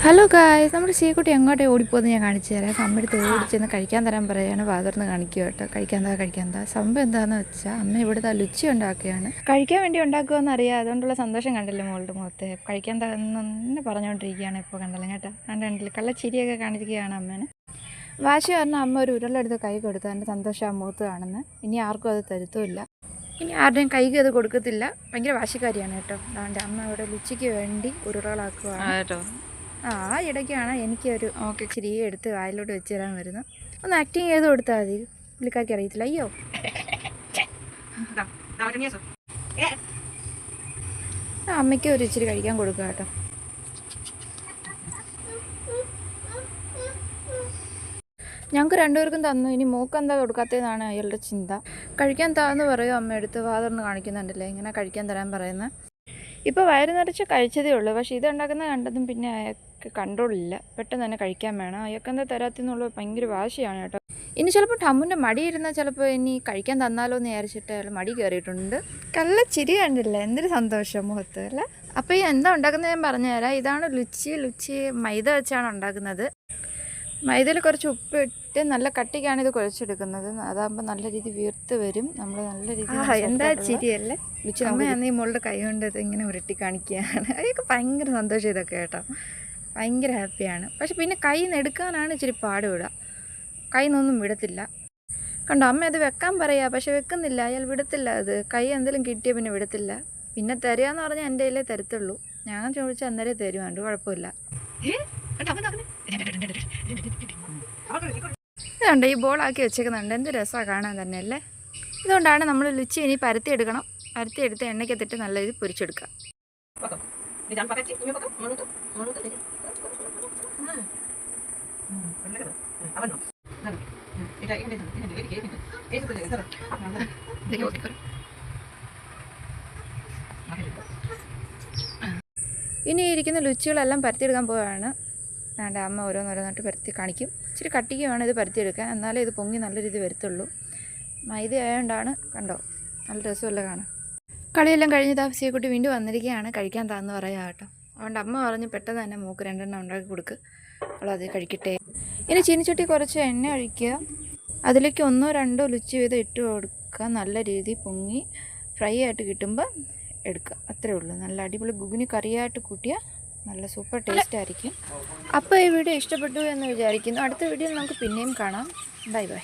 Hello guys, നമ്മുടെ ശ്രീക്കുട്ടി എങ്ങോട്ടേ ഓടിപ്പോന്ന് ഞാൻ കാണിച്ചു തരാം. അമ്മയെടുത്ത് ഓടിച്ചെന്ന് കഴിക്കാൻ തരാൻ പറയുകയാണ്. വാതുറന്ന് കാണിക്കുക കേട്ടോ. കഴിക്കാൻ സംഭവം എന്താണെന്ന് വെച്ചാൽ അമ്മ ഇവിടുത്തെ ലുച്ചി ഉണ്ടാക്കുകയാണ്. കഴിക്കാൻ വേണ്ടി ഉണ്ടാക്കുകയെന്ന് അറിയാം. അതുകൊണ്ടുള്ള സന്തോഷം കണ്ടില്ലേ മോളുടെ മുഖത്ത്. കഴിക്കാൻ തന്നെ പറഞ്ഞുകൊണ്ടിരിക്കുകയാണ് ഇപ്പോൾ. കണ്ടല്ലോ കേട്ടോ. കണ്ടില്ല കള്ളച്ചിരിയൊക്കെ കാണിക്കുകയാണ് അമ്മേനെ. വാശി പറഞ്ഞാൽ അമ്മ ഒരു ഉരുളെടുത്ത് കൈ കൊടുത്തു. എൻ്റെ സന്തോഷം ആ മുഖത്ത് കാണുന്നത്. ഇനി ആർക്കും അത് തരുത്തുമില്ല. ഇനി ആരുടെയും കൈക്ക് അത് കൊടുക്കത്തില്ല. ഭയങ്കര വാശിക്കാരിയാണ് കേട്ടോ. അതുകൊണ്ട് അമ്മ ഇവിടെ ലുച്ചിക്ക് വേണ്ടി ഉരുളകളാക്കുകയാണ് കേട്ടോ. ആ ഇടയ്ക്കാണ് എനിക്കൊരു ഇച്ചിരി എടുത്ത് വായിലോട്ട് വെച്ച് തരാൻ വരുന്നത്. ഒന്ന് ആക്ടിങ് ചെയ്ത് കൊടുത്താൽ മതി. പുള്ളിക്കാർക്ക് അറിയത്തില്ല. അയ്യോ, അമ്മയ്ക്ക് ഒരു ഇച്ചിരി കഴിക്കാൻ കൊടുക്കുക കേട്ടോ. ഞങ്ങൾക്ക് രണ്ടുപേർക്കും തന്നു. ഇനി മോക്ക് എന്താ കൊടുക്കാത്തതെന്നാണ് അയാളുടെ ചിന്ത. കഴിക്കാൻ താന്ന് പറയും. അമ്മ എടുത്ത് വാതുറന്ന് കാണിക്കുന്നുണ്ടല്ലേ ഇങ്ങനെ കഴിക്കാൻ തരാൻ പറയുന്നത്. ഇപ്പോൾ വയറ് നിറച്ച് കഴിച്ചതേ ഉള്ളൂ. പക്ഷേ ഇതുണ്ടാക്കുന്നത് കണ്ടതും പിന്നെ അയാൾക്ക് കൺട്രോളില്ല. പെട്ടെന്ന് തന്നെ കഴിക്കാൻ വേണം. അയാൾക്കെന്താ തരാത്തെന്നുള്ളത് ഭയങ്കര വാശിയാണ് കേട്ടോ. ഇനി ചിലപ്പോൾ ടമ്മുൻ്റെ മടി ഇരുന്നാൽ ചിലപ്പോൾ ഇനി കഴിക്കാൻ തന്നാലോ എന്ന് വിചാരിച്ചിട്ട് അയാൾ മടി കയറിയിട്ടുണ്ട്. കള്ളച്ചിരി കണ്ടില്ല, എന്തൊരു സന്തോഷം മുഖത്ത് അല്ലേ. അപ്പോൾ ഈ എന്താ ഉണ്ടാക്കുന്നത് ഞാൻ പറഞ്ഞുതരാം. ഇതാണ് ലുച്ചി മൈദ വെച്ചാണ് ഉണ്ടാക്കുന്നത്. മൈദയിൽ കുറച്ച് ഉപ്പിട്ട് നല്ല കട്ടിക്കാണ് ഇത് കുഴച്ചെടുക്കുന്നത്. അതാകുമ്പോൾ നല്ല രീതി വീർത്ത് വരും. നമ്മൾ നല്ല രീതി എന്താ ചിരിയല്ലേ ലുച്ചി. അമ്മ ഈ മോളുടെ കൈ കൊണ്ട് ഇത് ഇങ്ങനെ ഉരുട്ടി കാണിക്കുകയാണ്. അതൊക്കെ ഭയങ്കര സന്തോഷം ഇതൊക്കെ കേട്ടോ. ഭയങ്കര ഹാപ്പിയാണ്. പക്ഷെ പിന്നെ കൈ എടുക്കാനാണ് ഇച്ചിരി പാടുവിടുക. കൈ നിന്നൊന്നും വിടത്തില്ല കണ്ടോ. അമ്മ അത് വെക്കാൻ പറയുക, പക്ഷെ വെക്കുന്നില്ല. അയാൾ വിടത്തില്ല. അത് കൈ എന്തെങ്കിലും കിട്ടിയാൽ പിന്നെ വിടത്തില്ല. പിന്നെ തരികയെന്ന് പറഞ്ഞാൽ എൻ്റെ കയ്യിലേ തരത്തുള്ളൂ. ഞാൻ ചോദിച്ചാൽ അന്നേരം തരുവാണ്ട്, കുഴപ്പമില്ല. ഇതുണ്ട് ഈ ബോളാക്കി വെച്ചേക്കുന്നുണ്ട്. എന്ത് രസമാണ് കാണാൻ തന്നെ അല്ലേ. ഇതുകൊണ്ടാണ് നമ്മൾ ലുച്ചി ഇനി പരത്തിയെടുക്കണം. പരത്തിയെടുത്ത് എണ്ണയ്ക്കത്തിട്ട് നല്ല രീതിയിൽ പൊരിച്ചെടുക്കുക. ഇനി ഇരിക്കുന്ന ലുച്ചികളെല്ലാം പരത്തിയെടുക്കാൻ പോവുകയാണ്. വേണ്ട അമ്മ ഓരോന്നോരോന്നിട്ട് പരത്തി കാണിക്കും. ഇച്ചിരി കട്ടിക്ക് വേണം ഇത് പരത്തിയെടുക്കാൻ, എന്നാലേ ഇത് പൊങ്ങി നല്ല രീതി വരത്തുള്ളൂ. മൈദ ആയതുകൊണ്ടാണ് കണ്ടോ, നല്ല രസമല്ല കാണാം. കളിയെല്ലാം കഴിഞ്ഞ് താമസിക്കുട്ടി വീണ്ടും വന്നിരിക്കുകയാണ്. കഴിക്കാൻ താന്ന് പറയാം കേട്ടോ. അതുകൊണ്ട് അമ്മ പറഞ്ഞ് പെട്ടെന്ന് തന്നെ മൂക്ക് 2 എണ്ണം ഉണ്ടാക്കി കൊടുക്ക്, അവളത് കഴിക്കട്ടെ. ഇനി ചീനിച്ചട്ടി കുറച്ച് എണ്ണ ഒഴിക്കുക. അതിലേക്ക് 1 2 ലുച്ചി വീതം ഇട്ട് കൊടുക്കുക. നല്ല രീതി പൊങ്ങി ഫ്രൈ ആയിട്ട് കിട്ടുമ്പോൾ എടുക്കുക. അത്രേ ഉള്ളൂ. നല്ല അടിപൊളി ഗുഗിനി കറിയായിട്ട് കൂട്ടിയാൽ നല്ല സൂപ്പർ ടേസ്റ്റ് ആയിരിക്കും. അപ്പോൾ ഈ വീഡിയോ ഇഷ്ടപ്പെട്ടു എന്ന് വിചാരിക്കുന്നു. അടുത്ത വീഡിയോയിൽ നമുക്ക് പിന്നെയും കാണാം. Bye bye.